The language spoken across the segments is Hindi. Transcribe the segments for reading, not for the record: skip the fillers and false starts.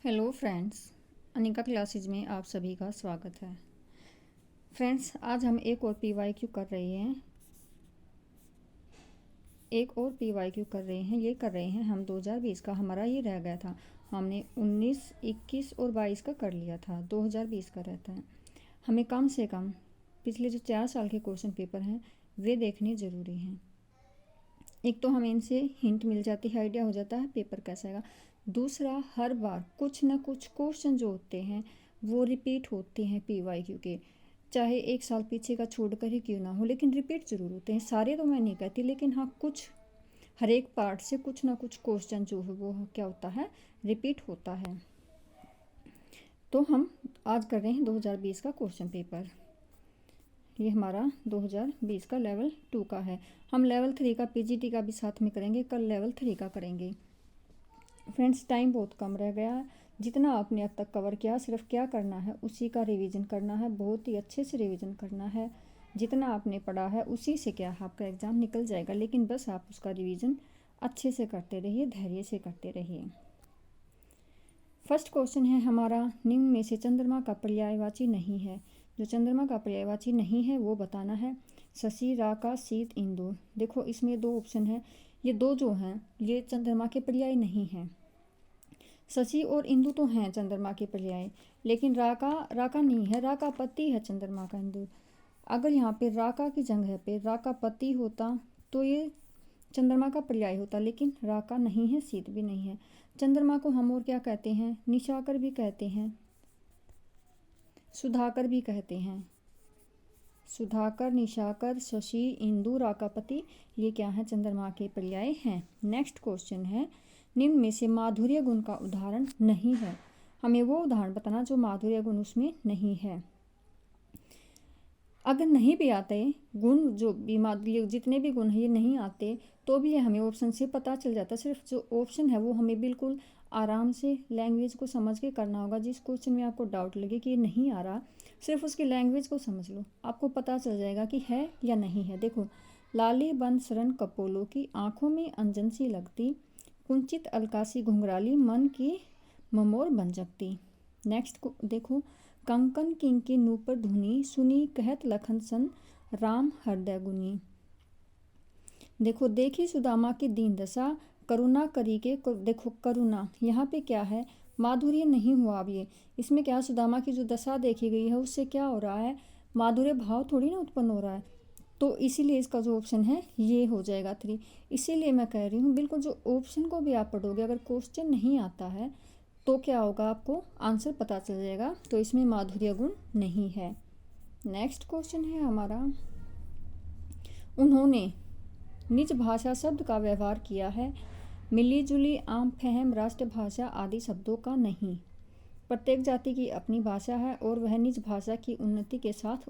हेलो फ्रेंड्स, अनिका क्लासेज में आप सभी का स्वागत है। फ्रेंड्स, आज हम एक और पीवाईक्यू कर रहे हैं। ये कर रहे हैं हम 2020 का। हमारा ये रह गया था, हमने 19, 21 और 22 का कर लिया था। 2020 का रहता है। हमें कम से कम पिछले जो 4 साल के क्वेश्चन पेपर हैं वे देखने ज़रूरी हैं। एक तो हमें इनसे हिंट मिल जाती है, आइडिया हो जाता है पेपर कैसा आएगा। दूसरा, हर बार कुछ ना कुछ क्वेश्चन जो होते हैं वो रिपीट होते हैं पीवाईक्यू के, चाहे एक साल पीछे का छोड़कर ही क्यों ना हो, लेकिन रिपीट ज़रूर होते हैं। सारे तो मैं नहीं कहती, लेकिन हाँ कुछ हर एक पार्ट से कुछ ना कुछ क्वेश्चन जो है वो क्या होता है, रिपीट होता है। तो हम आज कर रहे हैं 2020 का क्वेश्चन पेपर। ये हमारा 2020 का लेवल 2 का है। हम लेवल 3 का पीजीटी का भी साथ में करेंगे, कल लेवल 3 का करेंगे। फ्रेंड्स, टाइम बहुत कम रह गया है। जितना आपने अब तक कवर किया, सिर्फ क्या करना है, उसी का रिवीजन करना है। बहुत ही अच्छे से रिवीजन करना है। जितना आपने पढ़ा है उसी से क्या आपका एग्ज़ाम निकल जाएगा, लेकिन बस आप उसका रिवीजन अच्छे से करते रहिए, धैर्य से करते रहिए। फर्स्ट क्वेश्चन है हमारा, निम्न में से चंद्रमा का पर्यायवाची नहीं है। जो चंद्रमा का पर्यायवाची नहीं है वो बताना है। शशि, राका, शीत, इंदु। देखो इसमें 2 ऑप्शन है। ये 2 जो हैं ये चंद्रमा के पर्याय नहीं हैं। शशि और इंदु तो हैं चंद्रमा के पर्याय, लेकिन राका नहीं है। राका पति है चंद्रमा का। इंदु, अगर यहाँ पे राका की जगह पे राका पति होता तो ये चंद्रमा का पर्याय होता, लेकिन राका नहीं है, शीत भी नहीं है। चंद्रमा को हम और क्या कहते हैं, निशाकर भी कहते हैं, सुधाकर भी कहते हैं। सुधाकर, निशाकर, शशि, इंदु, राकापति, ये क्या है, चंद्रमा के पर्याय हैं। नेक्स्ट क्वेश्चन है, निम्न में से माधुर्य गुण का उदाहरण नहीं है। हमें वो उदाहरण बताना जो माधुर्य गुण उसमें नहीं है। अगर नहीं भी आते गुण, जो भी जितने भी गुण हैं ये नहीं आते, तो भी ये हमें ऑप्शन से पता चल जाता। सिर्फ जो ऑप्शन है वो हमें बिल्कुल आराम से लैंग्वेज को समझ के करना होगा। जिस क्वेश्चन में आपको डाउट लगे कि ये नहीं आ रहा, सिर्फ उसकी लैंग्वेज को समझ लो, आपको पता चल जाएगा कि है या नहीं है। देखो, लाली बन शरण कपोलों की, आँखों में अंजन सी लगती, कुंचित अलकासी घुंघराली, मन की ममोर बन जगती। नेक्स्ट को देखो, कंकन किंकी नूपर धुनी, सुनी कहत लखन सन, राम हृदय गुनी। देखो, देखी सुदामा की दीन दशा, करुणा करी के। देखो करुणा यहाँ पे क्या है, माधुर्य नहीं हुआ। अब ये इसमें क्या, सुदामा की जो दशा देखी गई है उससे क्या हो रहा है, माधुर्य भाव थोड़ी ना उत्पन्न हो रहा है। तो इसीलिए इसका जो ऑप्शन है ये हो जाएगा 3। इसीलिए मैं कह रही हूँ, बिल्कुल जो ऑप्शन को भी आप पढ़ोगे, अगर क्वेश्चन नहीं आता है तो क्या होगा, आपको आंसर पता चल जाएगा। तो इसमें माधुर्य गुण नहीं है। नेक्स्ट क्वेश्चन है हमारा, उन्होंने निज भाषा शब्द का व्यवहार किया है, मिली जुली आम फहम राष्ट्रभाषा आदि शब्दों का नहीं। प्रत्येक जाति की अपनी भाषा है और वह निज भाषा की उन्नति के साथ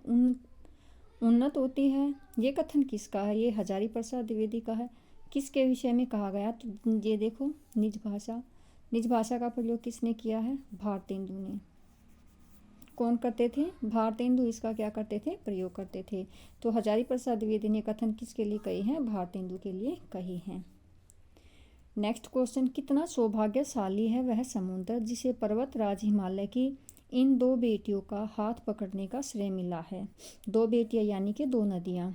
उन्नत होती है। ये कथन किसका है, ये हजारी प्रसाद द्विवेदी का है। किसके विषय में कहा गया, तो ये देखो, निज भाषा का प्रयोग किसने किया है, भारतेंदु ने। कौन करते थे, भारतेंदु इसका क्या करते थे, प्रयोग करते थे। तो हजारी प्रसाद द्विवेदी ने कथन किसके लिए कही हैं, भारतेंदु के लिए कही हैं। नेक्स्ट क्वेश्चन, कितना सौभाग्यशाली है वह समुद्र जिसे पर्वत राज हिमालय की इन 2 बेटियों का हाथ पकड़ने का श्रेय मिला है। 2 बेटियां यानी कि 2 नदियां।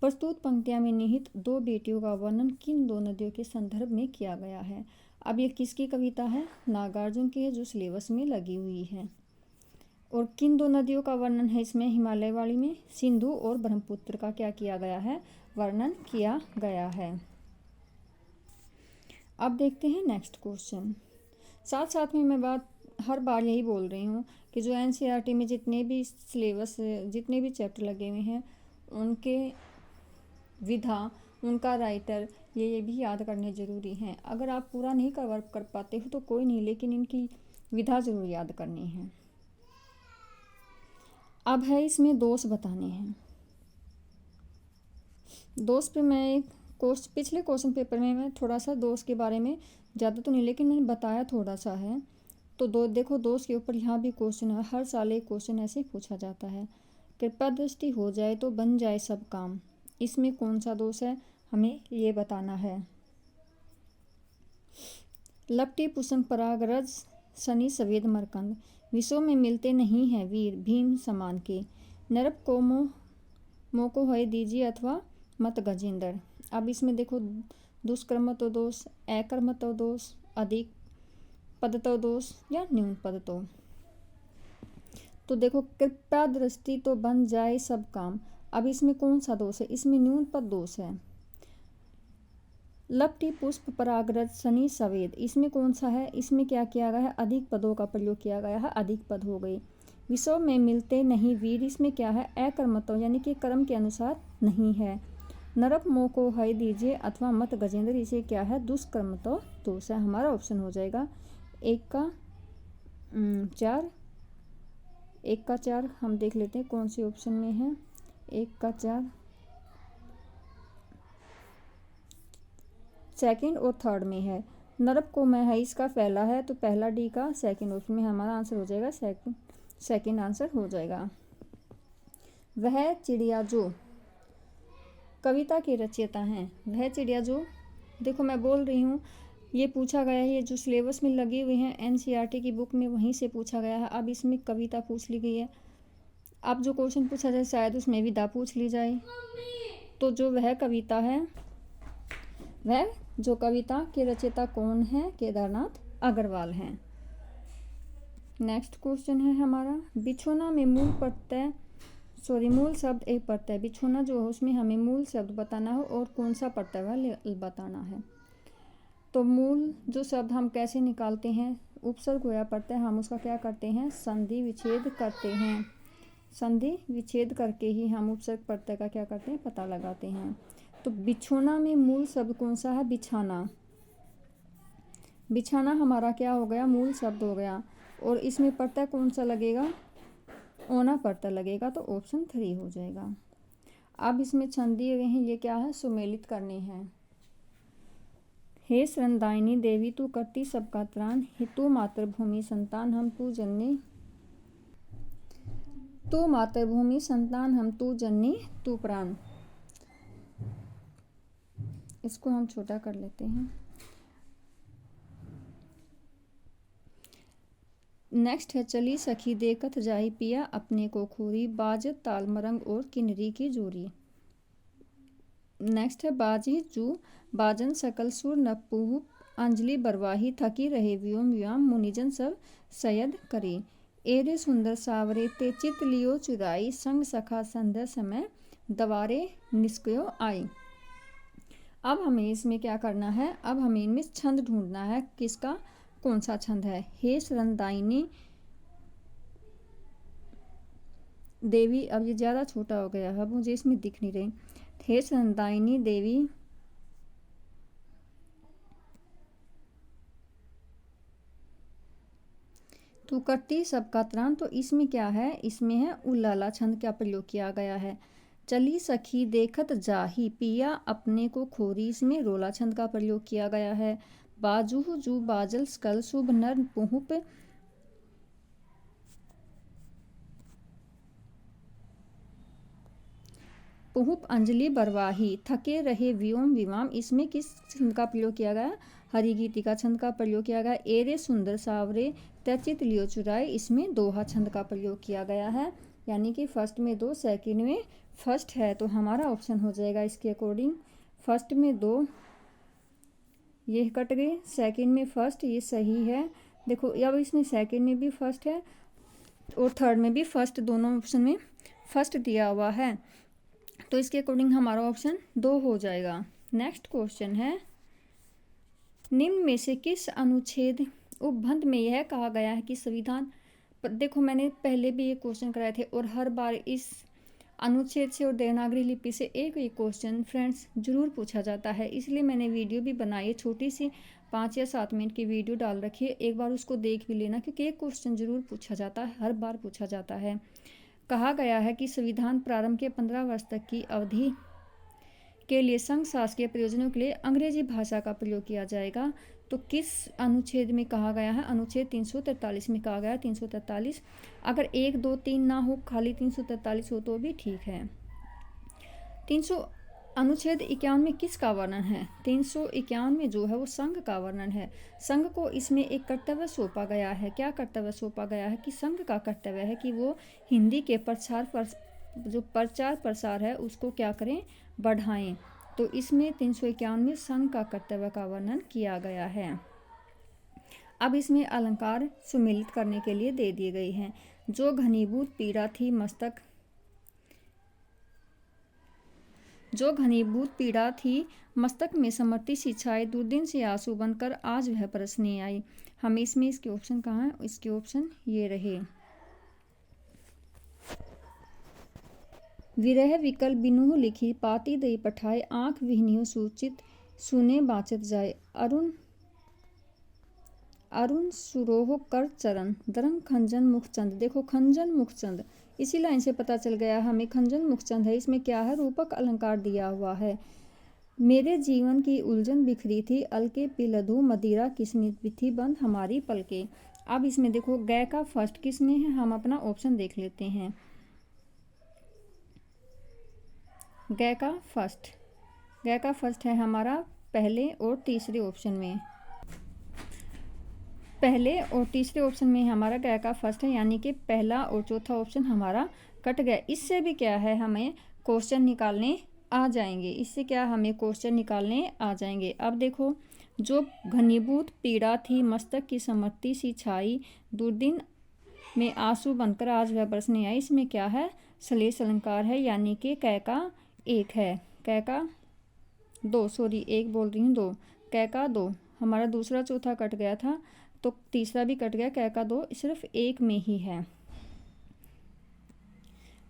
प्रस्तुत पंक्तियां में निहित 2 बेटियों का वर्णन किन 2 नदियों के संदर्भ में किया गया है। अब ये किसकी कविता है, नागार्जुन की है, जो सिलेबस में लगी हुई है। और किन 2 नदियों का वर्णन है इसमें, हिमालय वाली में सिंधु और ब्रह्मपुत्र का क्या किया गया है, वर्णन किया गया है। अब देखते हैं नेक्स्ट क्वेश्चन। साथ साथ में मैं हर बार यही बोल रही हूँ कि जो एनसीईआरटी में जितने भी सिलेबस, जितने भी चैप्टर लगे हुए हैं, उनके विधा, उनका राइटर, ये भी याद करने ज़रूरी हैं। अगर आप पूरा नहीं कवर कर पाते हो तो कोई नहीं, लेकिन इनकी विधा ज़रूर याद करनी है। अब है इसमें दोष बताने हैं। दोष पे मैं एक पिछले क्वेश्चन पेपर में मैं थोड़ा सा दोष के बारे में, ज़्यादा तो नहीं लेकिन मैंने बताया थोड़ा सा है। तो देखो दोष के ऊपर यहाँ भी क्वेश्चन है, हर साल एक क्वेश्चन ऐसे ही पूछा जाता है। कृपा दृष्टि हो जाए तो बन जाए सब काम, इसमें कौन सा दोष है, हमें ये बताना है। लपटी पुष्प परागरज शनि सवेद मरकंद, विश्व में मिलते नहीं हैं वीर भीम समान के, नरप को मोको है दीजिए अथवा मत गजेंद्र। अब इसमें देखो दुष्कर्मतो दोष, अकर्मतो दोष, अधिक पदतो दोष या न्यून पदतो। तो देखो कृपया दृष्टि तो बन जाए सब काम, अब इसमें कौन सा दोष है, इसमें न्यून पद दोष है। लपटी पुष्प परागरज शनि सवेद, इसमें कौन सा है, इसमें क्या किया गया है, अधिक पदों का प्रयोग किया गया है, अधिक पद हो गई। विश्व में मिलते नहीं वीर, इसमें क्या है, अकर्मतो यानी कि कर्म के अनुसार नहीं है। नरप मोह को है दीजिए अथवा मत गजेंद्र, इसे क्या है, दुष्कर्मतो दोष है। हमारा ऑप्शन हो जाएगा 1 का 4 हम देख लेते हैं कौन से ऑप्शन में है। 1 का 4 सेकंड और थर्ड में है। नरप को मैं है इसका पहला है, तो पहला डी का सेकंड ऑप्शन में हमारा आंसर हो जाएगा, सेकंड आंसर हो जाएगा। वह चिड़िया जो, कविता के रचयिता हैं वह चिड़िया जो, देखो मैं बोल रही हूँ ये पूछा गया है, ये जो सिलेबस में लगे हुए हैं एनसीईआरटी की बुक में वहीं से पूछा गया है। अब इसमें कविता पूछ ली गई है, अब जो क्वेश्चन पूछा जाए शायद उसमें विधा पूछ ली जाए। तो जो वह कविता है, वह जो कविता के रचयिता कौन है, केदारनाथ अग्रवाल हैं। नेक्स्ट क्वेश्चन है हमारा, बिछोना में मूल शब्द एक प्रत्यय, बिछोना जो है उसमें हमें मूल शब्द बताना हो और कौन सा प्रत्यय वह बताना है। तो मूल जो शब्द हम कैसे निकालते हैं, उपसर्ग होया प्रत्यय, हम उसका क्या करते हैं, संधि विच्छेद करते हैं। संधि विच्छेद करके ही हम उपसर्ग प्रत्यय का क्या करते हैं, पता लगाते हैं। तो बिछोना में मूल शब्द कौन सा है, बिछाना। बिछाना हमारा क्या हो गया, मूल शब्द हो गया। और इसमें प्रत्यय कौन सा लगेगा, ओना प्रत्यय लगेगा, तो ऑप्शन 3 हो जाएगा। अब इसमें छंद दिए हुए हैं, ये क्या है, सुमेलित करने हैं। हे शरणदायिनी देवी तू करती सबका त्राण, तू मातृभूमि संतान हम तू जननी, तू मातृभूमि संतान हम तू जननी तू प्राण। इसको हम छोटा कर लेते हैं। नेक्स्ट है, चली सखी देखत जाई पिया अपने को खोरी, बाजत ताल मरंग और किन्नरी की जोरी। नेक्स्ट है, बाजी जू बाजन सकल सुर नपुहु, अंजलि बरवाही थकी रहे व्योम व्याम, मुनिजन सब सयद करी, एरे सुंदर सावरे ते चित लियो चुराई, संग सखा संध्या समय दवारे निष्क्यो आई। अब हमें इसमें क्या करना है, अब हमें इनमें छंद ढूंढना है, किसका कौन सा छंद है। हे शरणदायिनी देवी, अब ये ज़्यादा छोटा हो गया है, मुझे इसमें दिख नहीं रही। हे शरणदायिनी देवी तू करती सबका त्राण, तो इसमें क्या है, इसमें है उल्लाला छंद का प्रयोग किया गया है। चली सखी देखत जाही पिया अपने को खोरी, इसमें रोला छंद का प्रयोग किया गया है। बाजू जू बाजल स्कल शुभ नर पुहुप, पुहुप अंजलि बरवाही थके रहे व्योम विवाम, इसमें किस छंद का प्रयोग किया गया, हरिगीति का छंद का प्रयोग किया गया। एरे सुंदर सावरे त्यचित लियो चुराई, इसमें दोहा छंद का प्रयोग किया गया है, यानी कि फर्स्ट में 2 सेकंड में फर्स्ट है, तो हमारा ऑप्शन हो जाएगा इसके अकॉर्डिंग फर्स्ट में 2, ये कट गए, सेकंड में फर्स्ट, ये सही है। देखो अब इसमें सेकंड में भी फर्स्ट है और थर्ड में भी फर्स्ट, दोनों ऑप्शन में फर्स्ट दिया हुआ है, तो इसके अकॉर्डिंग हमारा ऑप्शन 2 हो जाएगा। नेक्स्ट क्वेश्चन है, निम्न में से किस अनुच्छेद उपबंध में यह कहा गया है कि संविधान, देखो मैंने पहले भी ये क्वेश्चन कराए थे और हर बार इस अनुच्छेद से और देवनागरी लिपि से एक क्वेश्चन फ्रेंड्स जरूर पूछा जाता है, इसलिए मैंने वीडियो भी बनाई है, छोटी सी 5 या 7 मिनट की वीडियो डाल रखी है, एक बार उसको देख भी लेना, क्योंकि एक क्वेश्चन जरूर पूछा जाता है, हर बार पूछा जाता है। कहा गया है कि संविधान प्रारंभ के 15 वर्ष तक की अवधि के लिए संघ शासकीय प्रयोजनों के लिए अंग्रेजी भाषा का प्रयोग किया जाएगा, तो किस अनुच्छेद में कहा गया है, अनुच्छेद 343 में कहा गया है, 343। अगर 1, 2, 3 ना हो, खाली 343 हो तो भी ठीक है। अनुच्छेद 51 में किसका वर्णन है? 351 में जो है वो संघ का वर्णन है। संघ को इसमें एक कर्तव्य सौंपा गया है। क्या कर्तव्य सौंपा गया है? कि संघ का कर्तव्य है कि वो हिंदी के जो प्रचार प्रसार है उसको क्या करें, बढ़ाएं। तो इसमें 351 में संघ का कर्तव्य का वर्णन किया गया है। अब इसमें अलंकार सुमेलित करने के लिए दे दिए गए हैं। जो घनीभूत पीड़ा थी मस्तक में समर्ति शिक्षाएं, दुर्दिन से आंसू बनकर आज वह परसने आई। हमें इसमें इसके ऑप्शन कहाँ है? इसके ऑप्शन ये रहे। विरह विकल बिनुह लिखी, पाती दई पठाए, आंख विहनियो सूचित, सुने बाचत जाए, अरुण सुरोह कर चरण, दरंग खंजन मुखचंद। देखो खंजन मुखचंद, इसी लाइन से पता चल गया हमें खंजन मुखचंद है। इसमें क्या है? रूपक अलंकार दिया हुआ है। मेरे जीवन की उलझन बिखरी थी, अलके पिलधु मदिरा किसने थी बंद हमारी पलके। अब इसमें देखो गै का फर्स्ट किस में है? हम अपना ऑप्शन देख लेते हैं। गै का फर्स्ट है हमारा पहले और तीसरे ऑप्शन में। पहले और तीसरे ऑप्शन में हमारा गै का फर्स्ट है, यानी कि पहला और चौथा ऑप्शन हमारा कट गया। इससे भी क्या है, हमें क्वेश्चन निकालने आ जाएंगे। इससे क्या हमें क्वेश्चन निकालने आ जाएंगे। अब देखो, जो घनीभूत पीड़ा थी मस्तक की समर्ति सी छाई, दुर्दिन में आंसू बनकर आज वह बरसने आई। इसमें क्या है? श्लेष अलंकार है, यानी कि कै का एक है, कै का दो, सॉरी एक बोल रही हूँ, दो, कै का दो। हमारा दूसरा चौथा कट गया था तो तीसरा भी कट गया, कै का दो सिर्फ एक में ही है।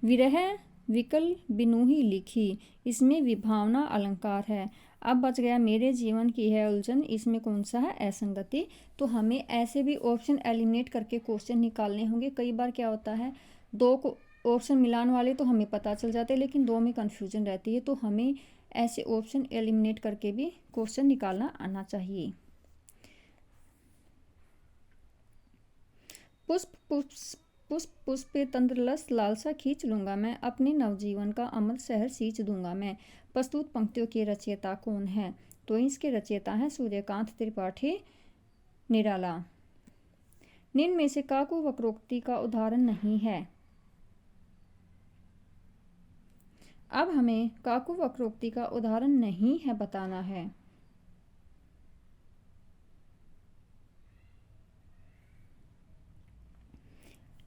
विरह विकल बिनुही लिखी, इसमें विभावना अलंकार है। अब बच गया मेरे जीवन की है उलझन, इसमें कौन सा है? असंगति। तो हमें ऐसे भी ऑप्शन एलिमिनेट करके क्वेश्चन निकालने होंगे। कई बार क्या होता है, दो को ऑप्शन मिलाने वाले तो हमें पता चल जाते हैं, लेकिन दो में कन्फ्यूजन रहती है। तो हमें ऐसे ऑप्शन एलिमिनेट करके भी क्वेश्चन निकालना आना चाहिए। पुष्प तंद्रलस लालसा खींच लूंगा मैं, अपने नवजीवन का अमल शहर सींच दूंगा मैं। प्रस्तुत पंक्तियों के रचयिता कौन है? तो इसके रचयिता हैं सूर्यकांत त्रिपाठी निराला। निम्न में से काकू वक्रोक्ति का उदाहरण नहीं है। अब हमें काकू वक्रोक्ति का उदाहरण नहीं है बताना है।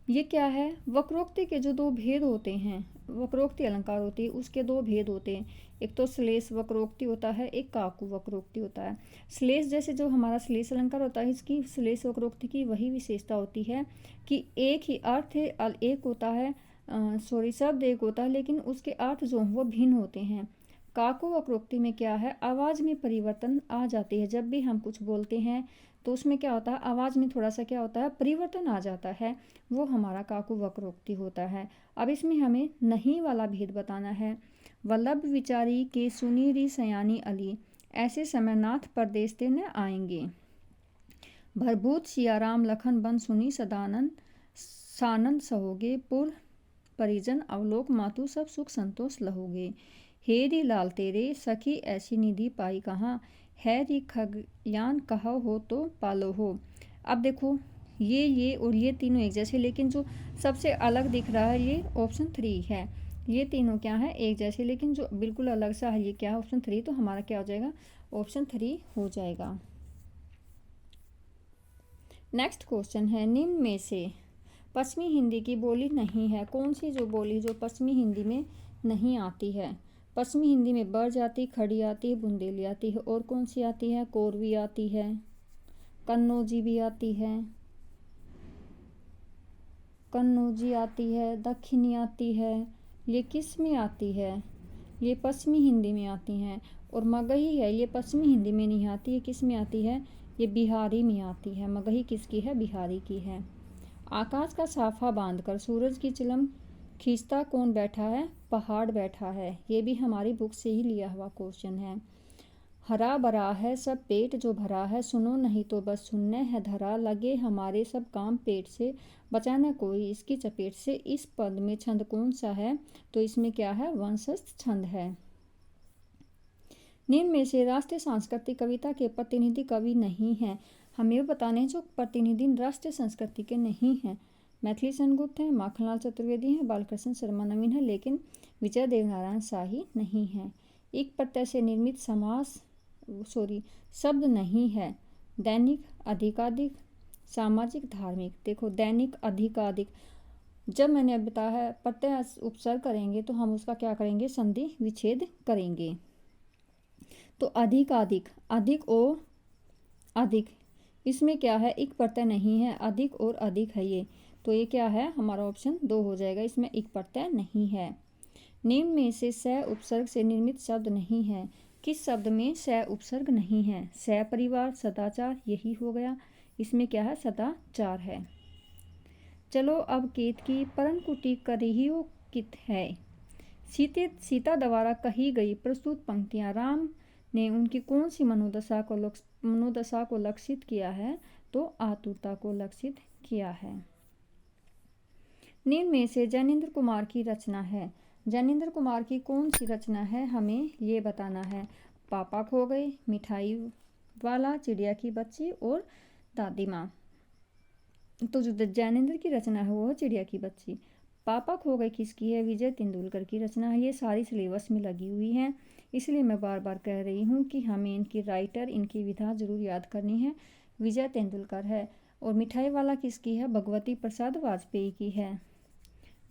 ये क्या है? वक्रोक्ति के जो दो भेद होते हैं, वक्रोक्ति अलंकार होती है, उसके दो भेद होते हैं। एक तो श्लेष वक्रोक्ति होता है, एक काकू वक्रोक्ति होता है। श्लेष जैसे जो हमारा श्लेष अलंकार होता है, इसकी श्लेष वक्रोक्ति की वही विशेषता होती है कि एक ही अर्थ एक होता है, शब्द एक होता है, लेकिन उसके अर्थ जो वो भिन्न होते हैं। काकू वक्रोक्ति में क्या है? आवाज़ में परिवर्तन आ जाती है। जब भी हम कुछ बोलते हैं तो उसमें क्या होता है, आवाज़ में थोड़ा सा क्या होता है, परिवर्तन आ जाता है, वो हमारा काकू वक्रोक्ति होता है। अब इसमें हमें नहीं वाला भेद बताना है। वल्लभ विचारी के सुनी री सयानी अली, ऐसे समय नाथ परदेश ते न आएंगे। भरभूत सियाराम लखन बन सुनी सदानंद, सानंद सहोगे, पुर परिजन अवलोक मातु सब सुख संतोष लहोगे। हे री लाल तेरे सखी ऐसी निधि पाई कहाँ, है री खगयान कहा हो तो पालो हो। अब देखो ये और ये तीनों एक जैसे, लेकिन जो सबसे अलग दिख रहा है ये ऑप्शन 3 है। ये तीनों क्या है? एक जैसे, लेकिन जो बिल्कुल अलग सा है ये क्या है? ऑप्शन 3। तो हमारा क्या हो जाएगा? ऑप्शन 3 हो जाएगा। नेक्स्ट क्वेश्चन है, निम्न में से पश्चिमी हिंदी की बोली नहीं है। कौन सी जो बोली जो पश्चिमी हिंदी में नहीं आती है? पश्चिमी हिंदी में बर्ज आती, खड़ी आती है, बुंदेली आती है, और कौन सी आती है? कोरवी आती है, कन्नौजी भी आती है, कन्नौजी आती है, दक्षिणी आती है। ये किस में आती है? ये पश्चिमी हिंदी में आती हैं। और मगही है, ये पश्चिमी हिंदी में नहीं आती है। किस में आती है? ये बिहारी में आती है। मगही किसकी है? बिहारी की है। आकाश का साफा बांधकर सूरज की चिलम खींचता कौन बैठा है? पहाड़ बैठा है। ये भी हमारी बुक से ही लिया हुआ क्वेश्चन है। हरा भरा है सब पेट जो भरा है, सुनो नहीं तो बस सुनने है धरा, लगे हमारे सब काम पेट से, बचा न कोई इसकी चपेट से। इस पद में छंद कौन सा है? तो इसमें क्या है? वंशस्थ छंद है। निम्न में से राष्ट्रीय सांस्कृतिक कविता के प्रतिनिधि कवि नहीं हैं। हमें बताने हैं जो प्रतिनिधि राष्ट्रीय संस्कृति के नहीं हैं। मैथिली सेनगुप्त हैं, माखनलाल चतुर्वेदी हैं, बालकृष्ण शर्मा नवीन है, लेकिन विजय देवनारायण शाही नहीं है। एक प्रत्यय से निर्मित शब्द नहीं है। दैनिक, अधिकाधिक, सामाजिक, धार्मिक। देखो दैनिक, अधिकाधिक, जब मैंने अब बताया है प्रत्यय उपसर्ग करेंगे तो हम उसका क्या करेंगे, संधि विच्छेद करेंगे। तो अधिकाधिक, अधिक और अधिक, इसमें क्या है, एक प्रत्यय नहीं है, अधिक और अधिक है ये, तो ये क्या है, हमारा ऑप्शन 2 हो जाएगा, इसमें एक प्रत्यय नहीं है। निम्न में से स उपसर्ग से निर्मित शब्द नहीं है। किस शब्द में स उपसर्ग नहीं है? सपरिवार, सदाचार, यही हो गया। इसमें क्या है, सदाचार है। चलो अब केतकी परन कुटी करियो कित है। सीता द्वारा कही गई प्रस्तुत पंक्तियां राम ने उनकी कौन सी मनोदशा को लक्षित किया है? तो आतुरता को लक्षित किया है। निम्न में से जैनेन्द्र कुमार की रचना है। जैनेन्द्र कुमार की कौन सी रचना है, हमें ये बताना है। पापा खो गए, मिठाई वाला, चिड़िया की बच्ची और दादी माँ। तो जो जैनेन्द्र की रचना है वो चिड़िया की बच्ची। पापा खो गए किसकी है? विजय तेंदुलकर की रचना है। ये सारी सिलेबस में लगी हुई हैं, इसलिए मैं बार बार कह रही हूँ कि हमें इनकी राइटर, इनकी विधा जरूर याद करनी है। विजय तेंदुलकर है। और मिठाई वाला किसकी है? भगवती प्रसाद वाजपेयी की है।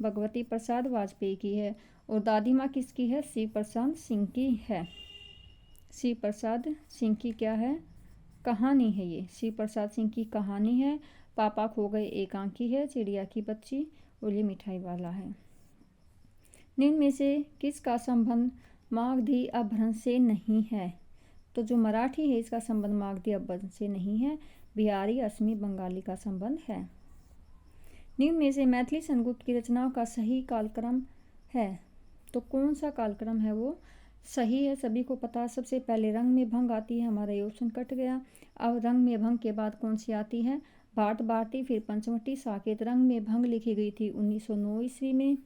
भगवती प्रसाद वाजपेयी की है। और दादी माँ किसकी है? शिव प्रसाद सिंह की है। शिव प्रसाद सिंह की क्या है? कहानी है ये, शिव प्रसाद सिंह की कहानी है। पापा खो गए एकांकी है, चिड़िया की बच्ची, और ये मिठाई वाला है। निम्न में से किसका संबंध मागधी अपभ्रंश से नहीं है? तो जो मराठी है इसका संबंध मागधी अपभ्रंश से नहीं है, बिहारी, असमी, बंगाली का संबंध है। निम्न में से मैथिली सेनगुप्त की रचनाओं का सही कालक्रम है, तो कौन सा कालक्रम है वो सही है? सभी को पता है। सबसे पहले रंग में भंग आती है, हमारा ये ऑप्शन कट गया। अब रंग में भंग के बाद कौन सी आती है? भारत भारती, फिर पंचवटी, साकेत। रंग में भंग लिखी गई थी 1909 ईस्वी में।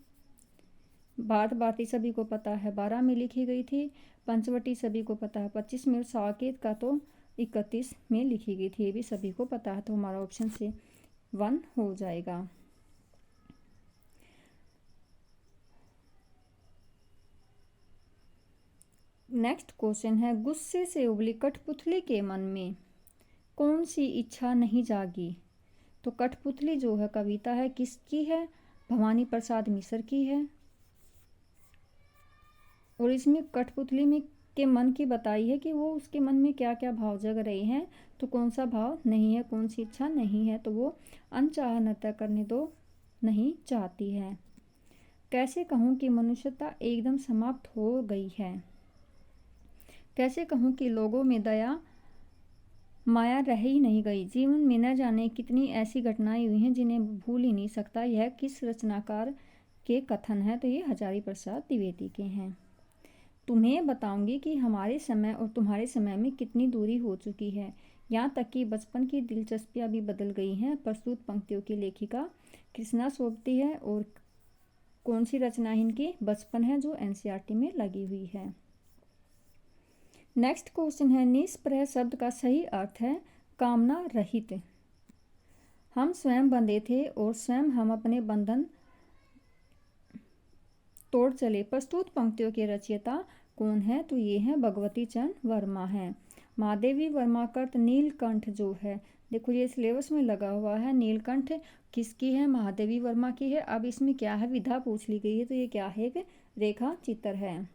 भारत भारती सभी को पता है 12 में लिखी गई थी। पंचवटी सभी को पता है 25 में। साकेत का तो 31 में लिखी गई थी, ये भी सभी को पता है। तो हमारा ऑप्शन से 1 हो जाएगा। नेक्स्ट क्वेश्चन है, गुस्से से उबली कठपुतली के मन में कौन सी इच्छा नहीं जागी? तो कठपुतली जो है कविता है किसकी है? भवानी प्रसाद मिश्र की है। और इसमें कठपुतली में के मन की बताई है कि वो उसके मन में क्या क्या भाव जग रहे हैं। तो कौन सा भाव नहीं है, कौन सी इच्छा नहीं है? तो वो अनचाहा नृत्य करने दो नहीं चाहती है। कैसे कहूँ कि मनुष्यता एकदम समाप्त हो गई है? कैसे कहूँ कि लोगों में दया माया रह ही नहीं गई। जीवन में न जाने कितनी ऐसी घटनाएं हुई हैं जिन्हें भूल ही नहीं सकता। यह किस रचनाकार के कथन है? तो ये हजारी प्रसाद द्विवेदी के हैं। तुम्हें बताऊंगी कि हमारे समय और तुम्हारे समय में कितनी दूरी हो चुकी है, यहाँ तक कि बचपन की दिलचस्पियाँ भी बदल गई हैं। प्रस्तुत पंक्तियों की लेखिका कृष्णा सोबती है। और कौन सी रचना इनकी? बचपन है, जो एनसीईआरटी में लगी हुई है। नेक्स्ट क्वेश्चन है, निष्प्रह शब्द का सही अर्थ है कामना रहित। हम स्वयं बंधे थे और स्वयं हम अपने बंधन तोड़ चले। प्रस्तुत पंक्तियों के रचयिता कौन है? तो ये है भगवती चंद्र वर्मा है। महादेवी वर्मा का अर्थ नीलकंठ जो है, देखो ये सिलेबस में लगा हुआ है। नीलकंठ किसकी है? महादेवी वर्मा की है। अब इसमें क्या है, विधा पूछ ली गई है, तो ये क्या है? एक रेखा चित्र है।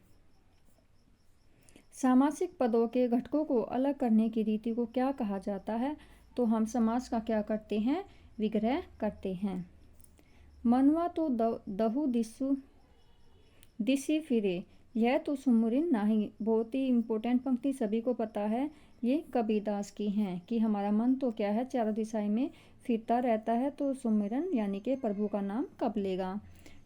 सामासिक पदों के घटकों को अलग करने की रीति को क्या कहा जाता है? तो हम समास का क्या करते हैं? विग्रह करते हैं। मनवा तो दहु दिसी फिरे, यह तो सुमुरिन नहीं। बहुत ही इंपॉर्टेंट पंक्ति, सभी को पता है। ये कबीरदास की हैं कि हमारा मन तो क्या है, चारों दिशाएं में फिरता रहता है, तो सुमिरन यानी कि प्रभु का नाम कब लेगा।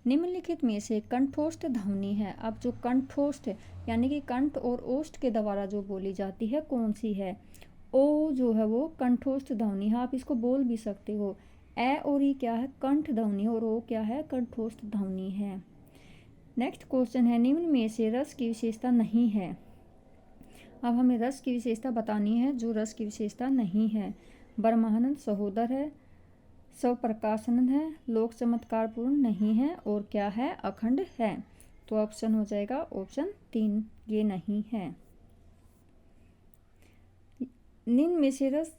निम्नलिखित में से कंठोष्ठ ध्वनि है। अब जो कंठोष्ठ यानी कि कंठ और ओष्ठ के द्वारा जो बोली जाती है कौन सी है? ओ जो है वो कंठोष्ठ ध्वनि है, आप इसको बोल भी सकते हो। ए और ई क्या है? कंठ ध्वनि, और ओ क्या है? कंठोष्ठ ध्वनि है। नेक्स्ट क्वेश्चन है, निम्न में से रस की विशेषता नहीं है। अब हमें रस की विशेषता बतानी है जो रस की विशेषता नहीं है। ब्रह्मानंद सहोदर है, स्वप्रकाशानंद है, लोक चमत्कारपूर्ण नहीं है और क्या है, अखंड है। तो ऑप्शन हो जाएगा ऑप्शन 3, ये नहीं है। निम्न में से रस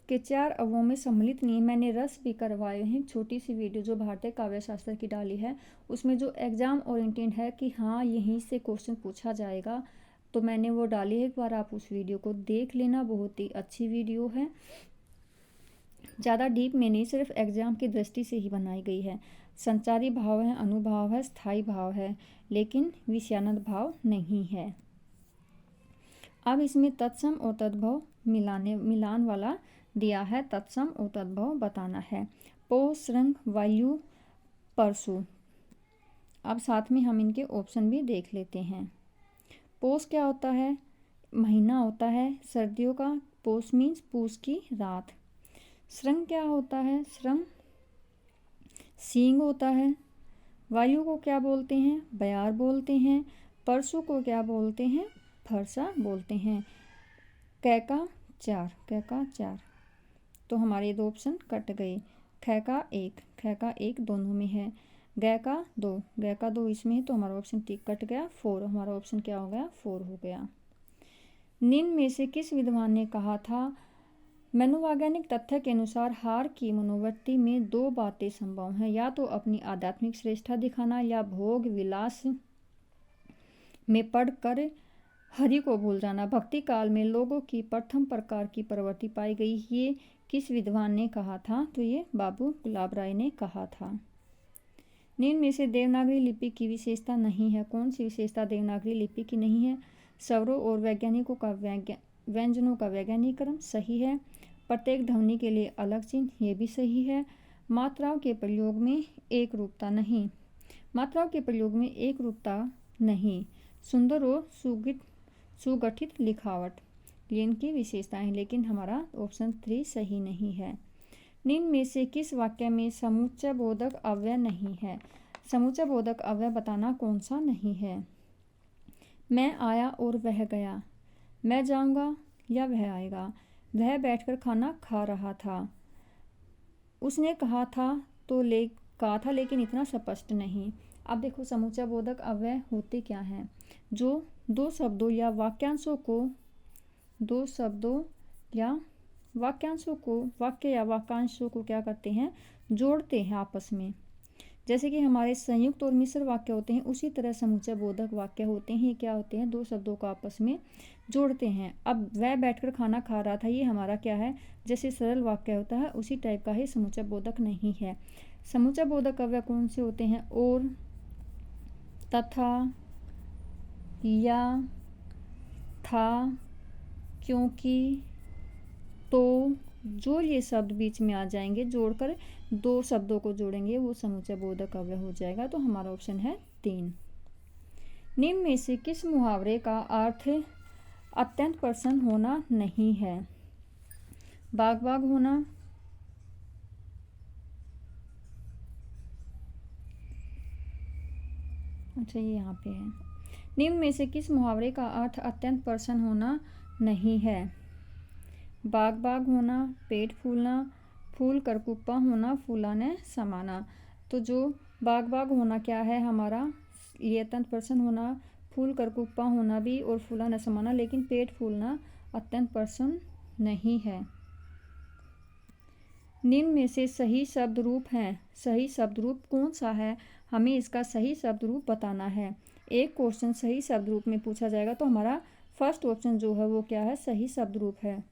के 4 अवों में सम्मिलित नहीं। मैंने रस भी करवाए हैं, छोटी सी वीडियो जो भारतीय काव्य शास्त्र की डाली है, उसमें जो एग्जाम ओरिएंटेड है कि हाँ यहीं से क्वेश्चन पूछा जाएगा, तो मैंने वो डाली है। एक बार आप उस वीडियो को देख लेना, बहुत ही अच्छी वीडियो है। ज़्यादा डीप में नहीं, सिर्फ एग्जाम की दृष्टि से ही बनाई गई है। संचारी भाव है, अनुभाव है, स्थायी भाव है, लेकिन विषयानंद भाव नहीं है। अब इसमें तत्सम और तद्भव मिलान वाला दिया है। तत्सम और तद्भव बताना है। पो, श्रृंग, वायु, परशु। अब साथ में हम इनके ऑप्शन भी देख लेते हैं। पोष क्या होता है, महीना होता है सर्दियों का, पोष मीन्स पूस की रात। श्रृंग क्या होता है, श्रृंग सींग होता है। वायु को क्या बोलते हैं, बयार बोलते हैं। परशु को क्या बोलते हैं, फरसा बोलते हैं। कैका 4, तो हमारे 2 ऑप्शन कट गए। खैका 1 दोनों में है। गैका 2 इसमें है, तो हमारा ऑप्शन कट गया। 4 हमारा ऑप्शन क्या हो गया, 4 हो गया। निम्न में से किस विद्वान ने कहा था, मनोवैज्ञानिक तथ्य के अनुसार हार की मनोवृत्ति में 2 बातें संभव हैं, या तो अपनी आध्यात्मिक श्रेष्ठता दिखाना या भोग विलास में पढ़कर हरि को भूल जाना। भक्ति काल में लोगों की प्रथम प्रकार की प्रवृत्ति पाई गई। ये किस विद्वान ने कहा था, तो ये बाबू गुलाब राय ने कहा था। निम्न में से देवनागरी लिपि की विशेषता नहीं है। कौन सी विशेषता देवनागरी लिपि की नहीं है, स्वरों और व्यंजनों का वैज्ञानिक क्रम सही है। प्रत्येक ध्वनि के लिए अलग चिन्ह, ये भी सही है। मात्राओं के प्रयोग में एक रूपता नहीं। सुंदर और सुगठित लिखावट, ये इनकी विशेषताएं हैं, लेकिन हमारा ऑप्शन 3 सही नहीं है। निम्न में से किस वाक्य में समुच्चय बोधक अव्यय नहीं है। समुच्चय बोधक अव्यय बताना कौन सा नहीं है। मैं आया और वह गया, मैं जाऊंगा या वह आएगा, वह बैठकर खाना खा रहा था, उसने कहा था लेकिन इतना स्पष्ट नहीं। अब देखो समुच्चय बोधक अव्यय होते क्या हैं, जो दो शब्दों या वाक्य या वाक्यांशों को क्या करते हैं, जोड़ते हैं आपस में। जैसे कि हमारे संयुक्त और मिश्र वाक्य होते हैं, उसी तरह समुच्चय बोधक वाक्य होते हैं। ये क्या होते हैं, 2 शब्दों को आपस में जोड़ते हैं। अब वह बैठकर खाना खा रहा था, ये हमारा क्या है, जैसे सरल वाक्य होता है उसी टाइप का ही समुच्चय बोधक नहीं है। समुच्चय बोधक अव्यय कौन से होते हैं, और, तथा, या, था, क्योंकि, तो, जो ये शब्द बीच में आ जाएंगे, जोड़कर 2 शब्दों को जोड़ेंगे, वो समुच्चय बोधक अव्यय हो जाएगा। तो हमारा ऑप्शन है 3। निम्न में से किस मुहावरे का अर्थ अत्यंत प्रसन्न होना नहीं है। बाग बाग होना, अच्छा ये यहाँ पे है। निम्न में से किस मुहावरे का अर्थ अत्यंत प्रसन्न होना नहीं है। बाग बाग होना, पेट फूलना, फूल कर कुप्पा होना, फूला ने समाना। तो जो बाग बाग होना क्या है हमारा, ये अत्यंत प्रसन्न होना, फूल कर कुप्पा होना भी और फूला न समाना, लेकिन पेट फूलना अत्यंत प्रसन्न नहीं है। निम्न में से सही शब्द रूप है, सही शब्द रूप कौन सा है, हमें इसका सही शब्द रूप बताना है। एक क्वेश्चन सही शब्द रूप में पूछा जाएगा, तो हमारा फर्स्ट ऑप्शन जो है वो क्या है, सही शब्द रूप है।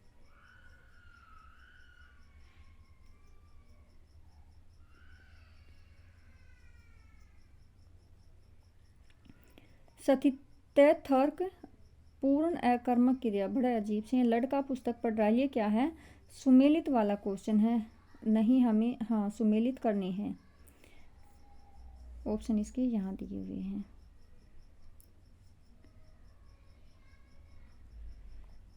सतिथर्क पूर्ण अकर्मक क्रिया, बड़े अजीब से हैं। लड़का पुस्तक पढ़ रहा है, ये क्या है, सुमेलित वाला क्वेश्चन है, नहीं हमें हाँ सुमेलित करनी है। ऑप्शन इसके यहाँ दिए हुए हैं।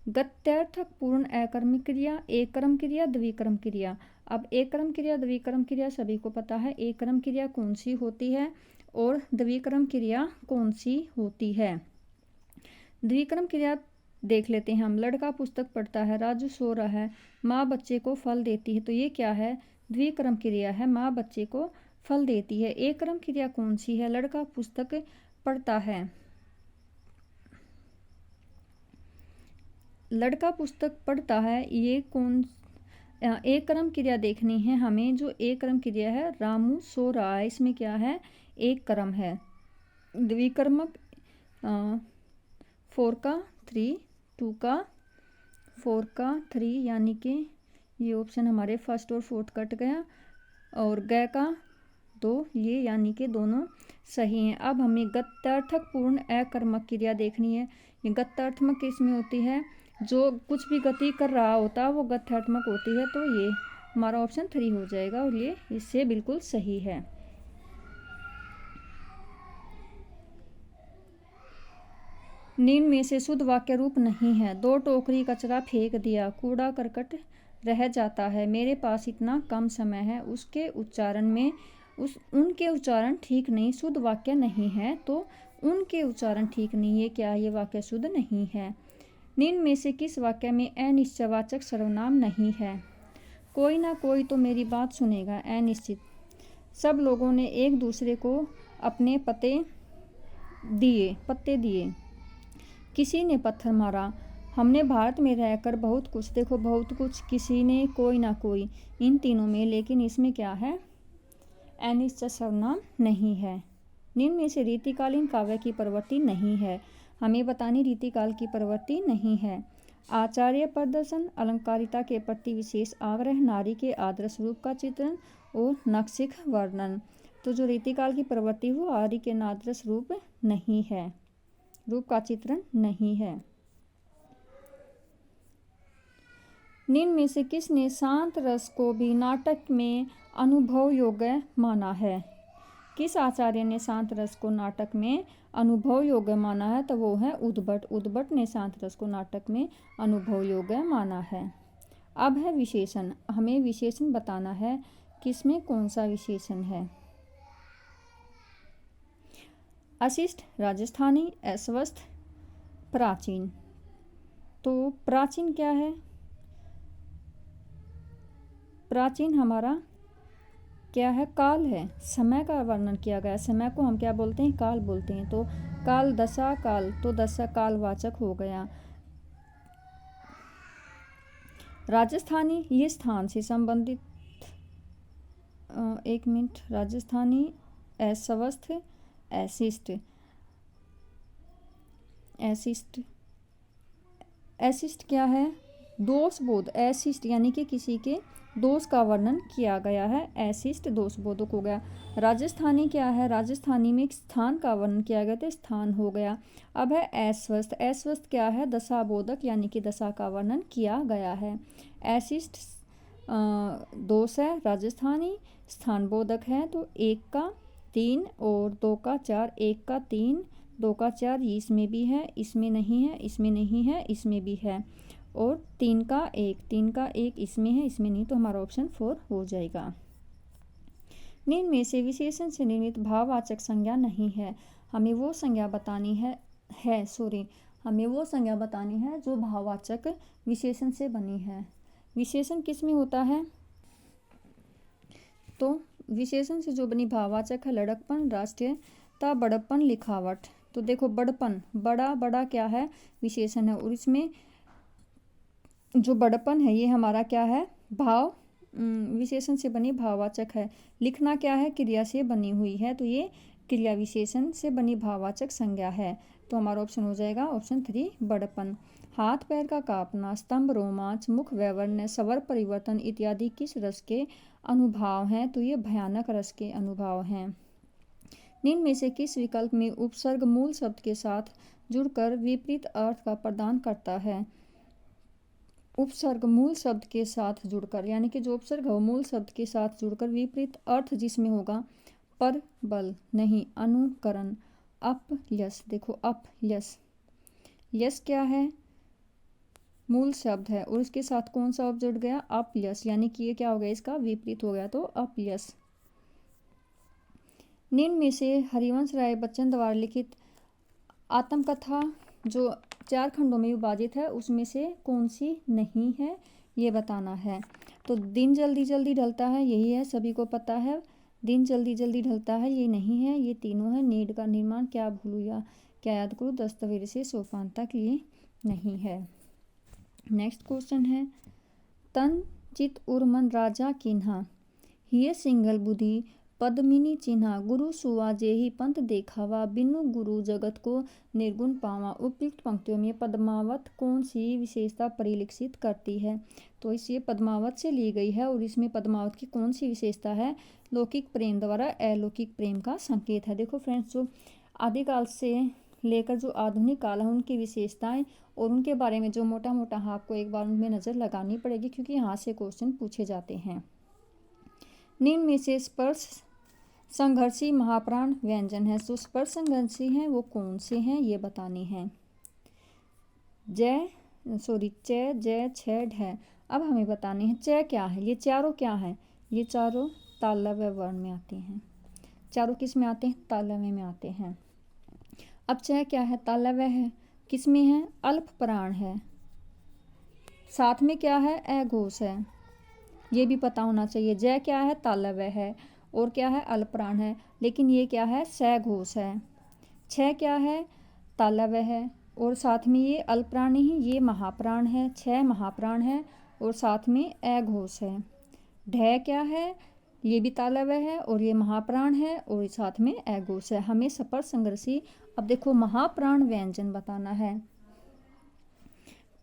गत्यर्थक पूर्ण अकर्मक क्रिया, एक क्रम क्रिया, द्विक्रम क्रिया। अब एक क्रम क्रिया, द्विक्रम क्रिया सभी को पता है, एक क्रम क्रिया कौन सी होती है और द्विक्रम क्रिया कौन सी होती है। द्विक्रम क्रिया देख लेते हैं हम। लड़का पुस्तक पढ़ता है, राजू सो रहा है, माँ बच्चे को फल देती है। तो ये क्या है? द्विक्रम क्रिया है। माँ बच्चे को फल देती है। एक क्रम क्रिया कौन सी है? लड़का पुस्तक पढ़ता है। लड़का पुस्तक पढ़ता है, ये कौन? एक क्रम क्रिया देखनी है हमें। जो एक क्रम क्रिया है, रामू सो रहा है, इसमें क्या है? एक क्रम है। द्विकर्मक 4 का 3, 2 का 4 का 3, यानी कि ये ऑप्शन हमारे फर्स्ट और फोर्थ कट गया। और ग का 2, ये यानी कि दोनों सही हैं। अब हमें गत्यार्थक पूर्ण अकर्मक क्रिया देखनी है। ये गत्यात्मक किसमें होती है? जो कुछ भी गति कर रहा होता है वो गत्यात्मक होती है। तो ये हमारा ऑप्शन 3 हो जाएगा और ये इससे बिल्कुल सही है। निम्न में से शुद्ध वाक्य रूप नहीं है। 2 टोकरी कचरा फेंक दिया, कूड़ा करकट रह जाता है, मेरे पास इतना कम समय है। उसके उच्चारण में उनके उच्चारण ठीक नहीं, शुद्ध वाक्य नहीं है। तो उनके उच्चारण ठीक नहीं है, क्या ये वाक्य शुद्ध नहीं है? निम्न में से किस वाक्य में अनिश्चयवाचक सर्वनाम नहीं है? कोई ना कोई तो मेरी बात सुनेगा। अनिश्चित। सब लोगों ने एक दूसरे को अपने पत्ते दिए। किसी ने पत्थर मारा। हमने भारत में रहकर बहुत कुछ, देखो बहुत कुछ, किसी ने, कोई ना कोई, इन तीनों में, लेकिन इसमें क्या है? अनिश्चित सर्वनाम नहीं है। निम्न में से रीतिकालीन काव्य की प्रवृत्ति नहीं है। हमें बतानी रीतिकाल की प्रवृत्ति नहीं है। आचार्य प्रदर्शन, अलंकारिता के प्रति विशेष आग्रह, नारी के आदर्श रूप का चित्रण और नक्सिक वर्णन। तो जो रीतिकाल की प्रवृत्ति वो आर्य के आदर्श रूप नहीं है, रूप का चित्रण नहीं है। निम्न में से किसने शांत रस को भी नाटक में अनुभव योग्य माना है? किस आचार्य ने शांत रस को नाटक में अनुभव योग्य माना है? तो वो है उद्भट। उद्भट ने शांत रस को नाटक में अनुभव योग्य माना है। अब है विशेषण। हमें विशेषण बताना है, किसमें कौन सा विशेषण है? अशिष्ट, राजस्थानी, अस्वस्थ, प्राचीन। तो प्राचीन क्या है? प्राचीन हमारा क्या है? काल है। समय का वर्णन किया गया। समय को हम क्या बोलते हैं? काल बोलते हैं। तो काल, दशा, काल, तो दशा कालवाचक हो गया। राजस्थानी, ये स्थान से संबंधित, एक मिनट, राजस्थानी, अस्वस्थ, अशिष्ट, अशिष्ट क्या है? दोष बोध। अशिष्ट यानी कि किसी के दोष का वर्णन किया गया है, अशिष्ट दोष बोधक हो गया। राजस्थानी क्या है? राजस्थानी में एक स्थान का वर्णन किया गया, तो स्थान हो गया। अब है अस्वस्थ। अस्वस्थ क्या है? दशा बोधक, यानी कि दशा का वर्णन किया गया है। अशिष्ट दोष है, राजस्थानी स्थान बोधक है। तो 1 का 3 और 2 का 4, 1 का 3, 2 का 4, इसमें भी है, इसमें नहीं है, इसमें नहीं है, इसमें भी है। और 3 का 1 इसमें है, इसमें नहीं, तो हमारा ऑप्शन 4 हो जाएगा। निम्न में से विशेषण से निर्मित भाववाचक संज्ञा नहीं है। हमें वो संज्ञा बतानी है हमें वो संज्ञा बतानी है जो भाववाचक विशेषण से बनी है। विशेषण किस में होता है? तो विशेषण से जो बनी भाववाचक है लड़कपन, राष्ट्रीयता, बड़प्पन, लिखावट। तो देखो बड़पन, बड़ा क्या है? विशेषण है। और इसमें जो बड़पन है ये हमारा क्या है? भाव विशेषण से बनी भाववाचक है। लिखना क्या है? क्रिया से बनी हुई है, तो ये क्रिया विशेषण से बनी भाववाचक संज्ञा है। तो हमारा ऑप्शन हो जाएगा ऑप्शन 3 बड़पन। हाथ पैर का कांपना, स्तंभ, रोमांच, मुख वैवर्ण्य, स्वर परिवर्तन इत्यादि किस रस के अनुभाव हैं? तो ये भयानक रस के अनुभाव हैं। निम्न में से किस विकल्प में उपसर्ग मूल शब्द के साथ जुड़कर विपरीत अर्थ का प्रदान करता है? उपसर्ग मूल शब्द के साथ जुड़कर, यानी कि जो उपसर्ग है वो मूल शब्द के साथ जुड़कर विपरीत अर्थ जिसमें होगा पर, बल, नहीं, अनुकरण, अपयश। देखो अपयश, यश क्या है? मूल शब्द है और इसके साथ कौन सा अब जुड़ गया? अपयश, यानी कि ये क्या हो गया? इसका विपरीत हो गया, तो अपयश। निम्न में से हरिवंश राय बच्चन द्वारा लिखित आत्मकथा जो 4 खंडों में विभाजित है, उसमें से कौन सी नहीं है ये बताना है। तो दिन जल्दी जल्दी ढलता है, यही है, सभी को पता है। दिन जल्दी जल्दी ढलता है, ये नहीं है, ये तीनों है। नीड का निर्माण, क्या भूलूं या क्या याद करूं, दस्तावेज से सोपान तक, ये नहीं है। नेक्स्ट क्वेश्चन है, तन चित उर मन राजा किन्हा, हिय सिंघल बुद्धि पद्मिनी चिन्हा, गुरु सुवा जेहि पंथ देखावा, बिनु गुरु जगत को निर्गुण पावा। उपयुक्त पंक्तियों में पद्मावत कौन सी विशेषता परिलक्षित करती है? तो इस ये पद्मावत से ली गई है और इसमें पद्मावत की कौन सी विशेषता है? लौकिक प्रेम द्वारा अलौकिक प्रेम का संकेत है। देखो फ्रेंड्स, जो आदिकाल से लेकर जो आधुनिक काल है उनकी विशेषताएं और उनके बारे में जो मोटा मोटा आपको एक बार उनमें नज़र लगानी पड़ेगी, क्योंकि यहाँ से क्वेश्चन पूछे जाते हैं। निम्न में से स्पर्श संघर्षी महाप्राण व्यंजन है, तो स्पर्श संघर्षी हैं वो कौन से हैं ये बताने हैं। च जय छ ढ। अब हमें बताने हैं च क्या है, ये चारों क्या है, ये चारों तालव्य वर्ण में आते हैं। चारों किस में आते हैं? तालव्य में आते हैं। अब च क्या है? तालव्य है, किस में है? अल्प प्राण है। साथ में क्या है? अघोष है, ये भी पता होना चाहिए। जय क्या है? तालव्य है, और क्या है? अल्प प्राण है, लेकिन ये क्या है? सघोष है। छ क्या है? तालव्य है, और साथ में ये अल्प प्राण नहीं, ये महाप्राण है। छ महाप्राण है और साथ में अघोष है। ढ क्या है? ये भी तालव्य है और ये महाप्राण है और साथ में अघोष है। हमें स्पर्श संघर्षी, अब देखो महाप्राण व्यंजन बताना है,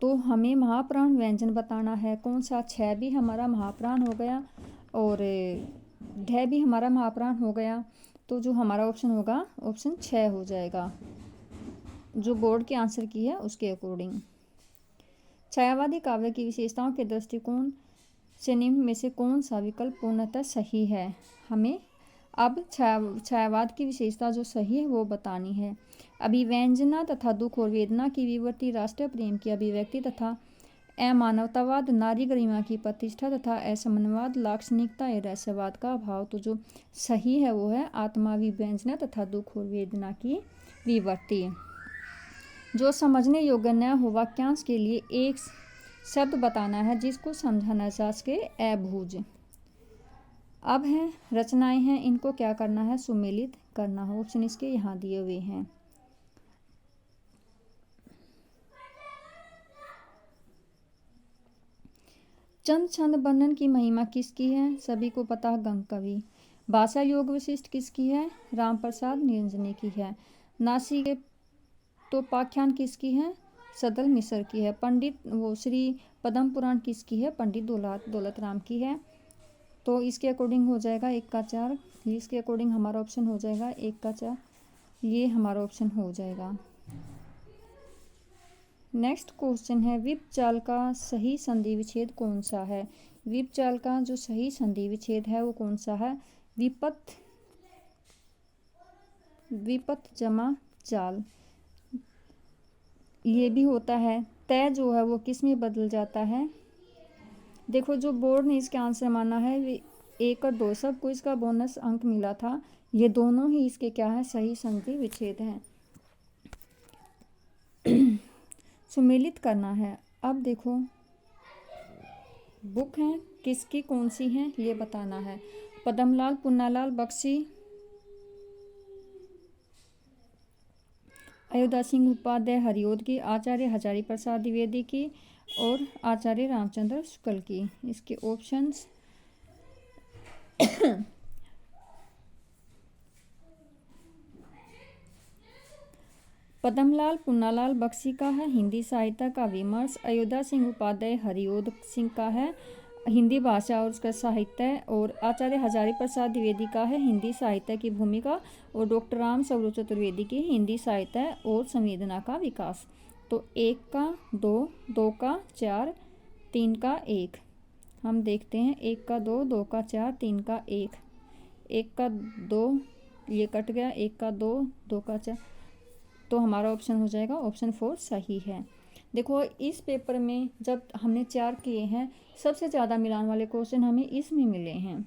तो हमें महाप्राण व्यंजन बताना है। कौन सा? छ भी हमारा महाप्राण हो गया और ढ भी हमारा महाप्राण हो गया, तो जो हमारा ऑप्शन होगा ऑप्शन 6 हो जाएगा, जो बोर्ड के आंसर की है उसके अकॉर्डिंग। छायावादी काव्य की विशेषताओं के दृष्टिकोण से निम्न में से कौन सा विकल्प पूर्णतः सही है? हमें अब छायावाद की विशेषता जो सही है वो बतानी है। अभिव्यंजना तथा दुख और वेदना की विवृत्ति, राष्ट्रीय प्रेम की अभिव्यक्ति तथा अमानवतावाद, नारी गरिमा की प्रतिष्ठा तथा असमन्वयवाद, लाक्षणिकता या रहस्यवाद का अभाव। तो जो सही है वो है आत्माभिव्यंजना तथा दुख और वेदना की विवृत्ति। जो समझने योग्य न हो वाक्यांश के लिए एक शब्द बताना है जिसको समझाना जा सके। अभुज। अब हैं रचनाएं हैं, इनको क्या करना है? सुमेलित करना हो। ऑप्शन इसके यहाँ दिए हुए हैं। चंद छंद वर्णन की महिमा किसकी है? सभी को पता है, गंग कवि। भाषा योग विशिष्ट किसकी है? राम प्रसाद निरंजनी की है। नासी के तोपाख्यान किसकी है? सदल मिश्र की है। पंडित वो श्री पद्म पुराण किसकी है? पंडित दौलत राम की है। तो इसके अकॉर्डिंग हो जाएगा 1 का 4, इसके अकॉर्डिंग हमारा ऑप्शन हो जाएगा 1 का 4, ये हमारा ऑप्शन हो जाएगा। नेक्स्ट क्वेश्चन है, विप चाल का सही संधि विच्छेद कौन सा है? विप चाल का जो सही संधि विच्छेद है वो कौन सा है? विपत जमा चाल, ये भी होता है। तय जो है वो किस में बदल जाता है? देखो जो बोर्ड ने इसके आंसर माना है 1 और 2, सबको इसका बोनस अंक मिला था, ये दोनों ही इसके क्या है? सही संधि विच्छेद हैं। सुमेलित करना है। अब देखो बुक है किसकी, कौन सी है ये बताना है। पद्मलाल पुन्नालाल बख्शी, अयोध्या सिंह उपाध्याय हरिओद की, आचार्य हजारी प्रसाद द्विवेदी की और आचार्य रामचंद्र शुक्ल की। इसके ऑप्शंस पद्मलाल पुन्नालाल बख्शी का है हिंदी साहित्य का विमर्श, अयोध्या सिंह उपाध्याय हरिओद सिंह का है हिंदी भाषा और उसका साहित्य, और आचार्य हजारी प्रसाद द्विवेदी का है हिंदी साहित्य की भूमिका, और डॉक्टर राम स्वरूप चतुर्वेदी की हिंदी साहित्य और संवेदना का विकास। तो 1 का 2, 2 का 4, 3 का 1। हम देखते हैं 1 का 2, 2 का 4, 3 का 1, 1 का 2 ये कट गया, 1 का 2, 2 का 4, तो हमारा ऑप्शन हो जाएगा ऑप्शन 4 सही है। देखो इस पेपर में जब हमने 4 किए हैं, सबसे ज़्यादा मिलान वाले क्वेश्चन हमें इसमें मिले हैं।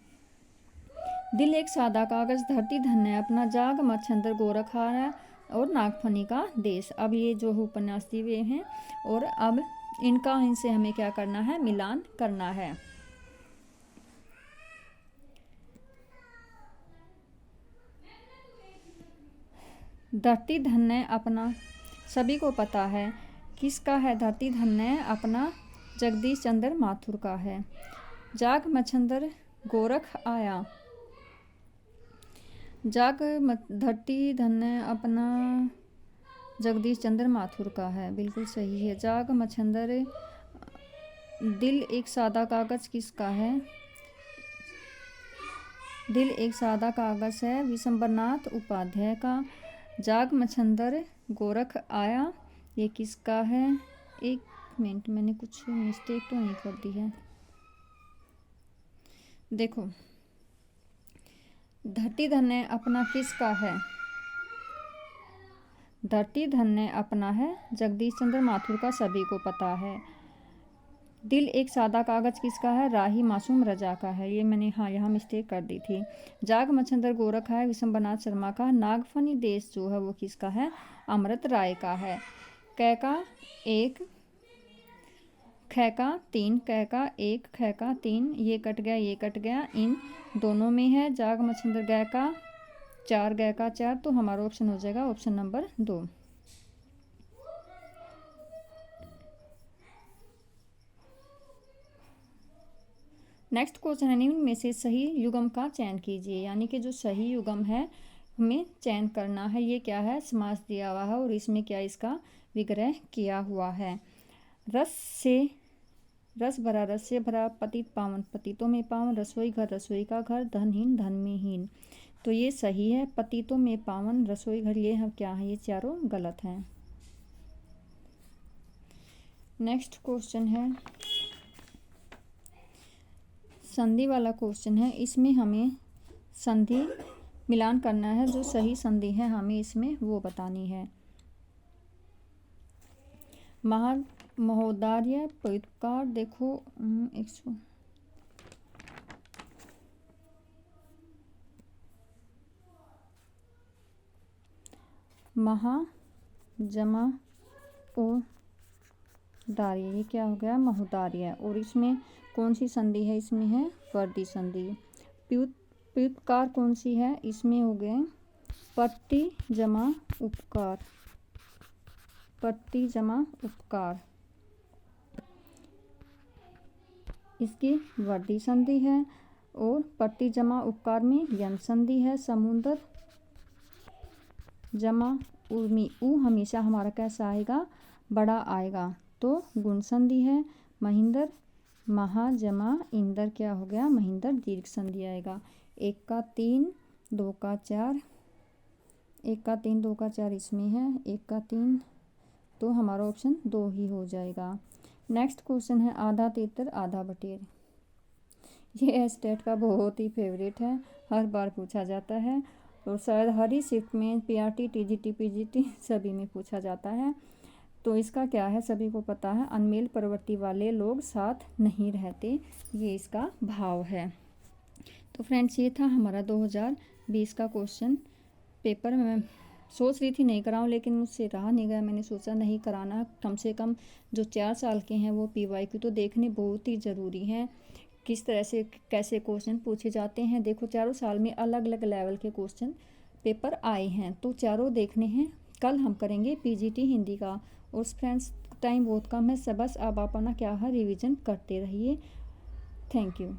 दिल एक सादा कागज धरती धन्य अपना, जाग मत छंदर गोरखारा, और नागफनी का देश। अब ये जो उपन्यास दिए हुए हैं और अब इनका इनसे हमें क्या करना है, मिलान करना है। धरती धन्य अपना, सभी को पता है किसका है धरती धन्य अपना, जगदीश चंद्र माथुर का है। जाग मच्छंदर गोरख आया, धरती धन्य अपना जगदीश चंद्र माथुर का है, बिल्कुल सही है। जाग मच्छंदर दिल एक सादा कागज किसका है, दिल एक सादा कागज है विशंबरनाथ उपाध्याय का। जाग मच्छंदर गोरख आया, ये किसका है, एक मिनट मैंने कुछ मिस्टेक तो नहीं कर दी है। देखो, धरती धन्य अपना किसका है, धरती धन्य अपना है जगदीश चंद्र माथुर का, सभी को पता है। दिल एक सादा कागज किसका है, राही मासूम रजा का है, ये मैंने यहाँ मिस्टेक कर दी थी। जाग मच्छंदर गोरख है विशंबरनाथ शर्मा का। नागफनी देश जो है वो किसका है, अमृत राय का है। कै का एक, ख का तीन, कै का एक, ख का तीन, ये कट गया ये कट गया, इन दोनों में है। जाग मच्छंदर गै का चार, गै का चार, तो हमारा ऑप्शन हो जाएगा ऑप्शन नंबर 2। नेक्स्ट क्वेश्चन है, निम्न में से सही युग्म का चयन कीजिए, यानी कि जो सही युग्म है हमें चयन करना है। ये क्या है, समास दिया हुआ है और इसमें क्या इसका विग्रह किया हुआ है। रस भरा रस से भरा, पतित पावन पतितों में पावन, रसोई घर रसोई का घर, धनहीन धन में हीन, तो ये सही है। पतितों में पावन, रसोई घर, ये हम क्या है, ये चारों गलत हैं। नेक्स्ट क्वेश्चन है संधि वाला क्वेश्चन है, इसमें हमें संधि मिलान करना है, जो सही संधि है हमें इसमें वो बतानी है। महोदार्य पयुत्कार, देखो 100 महा जमा ओ दार्य, ये क्या हो गया, महोदार्य। और इसमें कौन सी संधि है, इसमें है वर्दी संधि। पयुत्कार कौन सी है, इसमें हो गए पट्टी जमा उपकार, पट्टी जमा उपकार, इसकी वर्दी संधि है। और पट्टी जमा उपकार में यन संधि है। समुद्र जमा उर्मी, ऊ हमेशा हमारा कैसा आएगा, बड़ा आएगा, तो गुण संधि है। महेंद्र महा जमा इंदर, क्या हो गया, महेंद्र दीर्घ संधि आएगा। 1 का 3, 2 का 4, 1 का 3 2 का 4 इसमें है, 1 का 3, तो हमारा ऑप्शन 2 ही हो जाएगा। नेक्स्ट क्वेश्चन है आधा तेतर आधा बटेर, ये स्टेट का बहुत ही फेवरेट है, हर बार पूछा जाता है और शायद हर ही शिफ्ट में पीआरटी टीजीटी पीजीटी सभी में पूछा जाता है। तो इसका क्या है, सभी को पता है, अनमेल प्रवृत्ति वाले लोग साथ नहीं रहते, ये इसका भाव है। तो फ्रेंड्स, ये था हमारा 2020 का क्वेश्चन पेपर। मैं सोच रही थी नहीं कराऊं, लेकिन मुझसे रहा नहीं गया, मैंने सोचा नहीं कराना, कम से कम जो 4 साल के हैं वो पीवाईक्यू तो देखने बहुत ही ज़रूरी हैं, किस तरह से कैसे क्वेश्चन पूछे जाते हैं। देखो, चारों साल में अलग अलग लेवल के क्वेश्चन पेपर आए हैं, तो चारों देखने हैं। कल हम करेंगे पीजीटी हिंदी का। और फ्रेंड्स, टाइम बहुत कम है, सब बस अब आप अपना क्या है रिवीजन करते रहिए। Thank you.